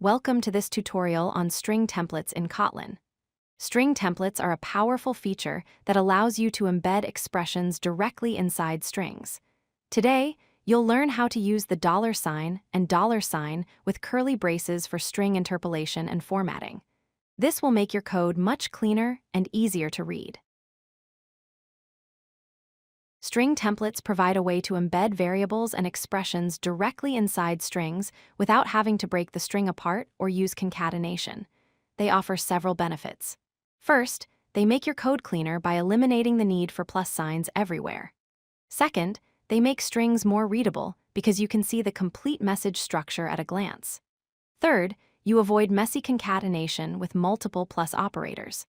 Welcome to this tutorial on string templates in Kotlin. String templates are a powerful feature that allows you to embed expressions directly inside strings. Today, you'll learn how to use the $ and $sign with curly braces for string interpolation and formatting. This will make your code much cleaner and easier to read. String templates provide a way to embed variables and expressions directly inside strings without having to break the string apart or use concatenation. They offer several benefits. First, they make your code cleaner by eliminating the need for plus signs everywhere. Second, they make strings more readable because you can see the complete message structure at a glance. Third, you avoid messy concatenation with multiple plus operators.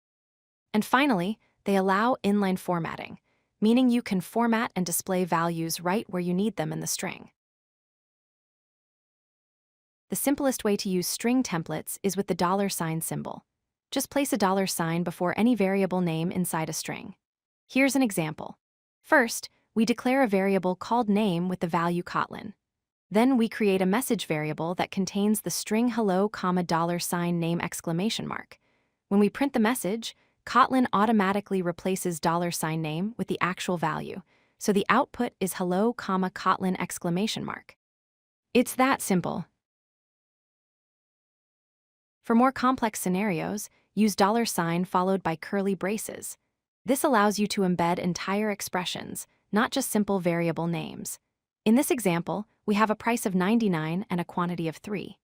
And finally, they allow inline formatting, meaning you can format and display values right where you need them in the string. The simplest way to use string templates is with the $ symbol. Just place a $ before any variable name inside a string. Here's an example. First, we declare a variable called name with the value Kotlin. Then we create a message variable that contains the string hello, $name! When we print the message, Kotlin automatically replaces $name with the actual value, so the output is hello, Kotlin! It's that simple. For more complex scenarios, use $ followed by curly braces. This allows you to embed entire expressions, not just simple variable names. In this example, we have a price of 99 and a quantity of 3.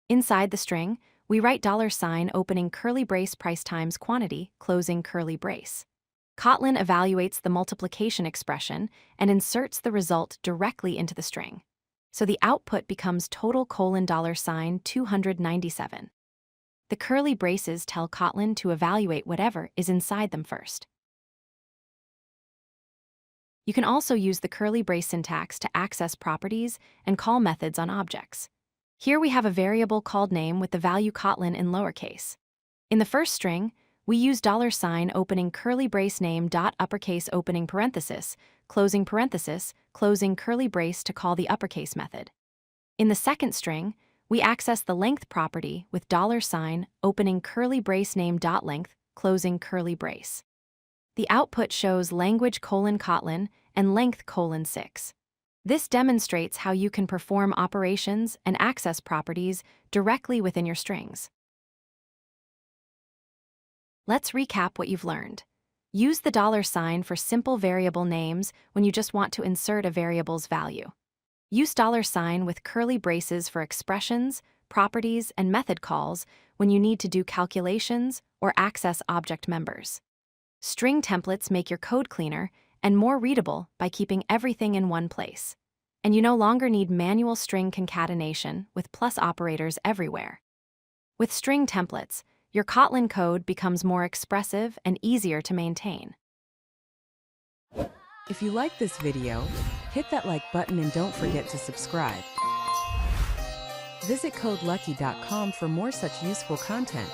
Inside the string, we write $ opening curly brace price times quantity, closing curly brace. Kotlin evaluates the multiplication expression and inserts the result directly into the string. So the output becomes total $297. The curly braces tell Kotlin to evaluate whatever is inside them first. You can also use the curly brace syntax to access properties and call methods on objects. Here we have a variable called name with the value Kotlin in lowercase. In the first string, we use $ opening curly brace name dot uppercase opening parenthesis, closing curly brace to call the uppercase method. In the second string, we access the length property with $ opening curly brace name dot length, closing curly brace. The output shows language Kotlin and length 6. This demonstrates how you can perform operations and access properties directly within your strings. Let's recap what you've learned. Use the $ for simple variable names when you just want to insert a variable's value. Use $ with curly braces for expressions, properties, and method calls when you need to do calculations or access object members. String templates make your code cleaner and more readable by keeping everything in one place. And you no longer need manual string concatenation with plus operators everywhere. With string templates, your Kotlin code becomes more expressive and easier to maintain. If you like this video, hit that like button and don't forget to subscribe. Visit codelucky.com for more such useful content.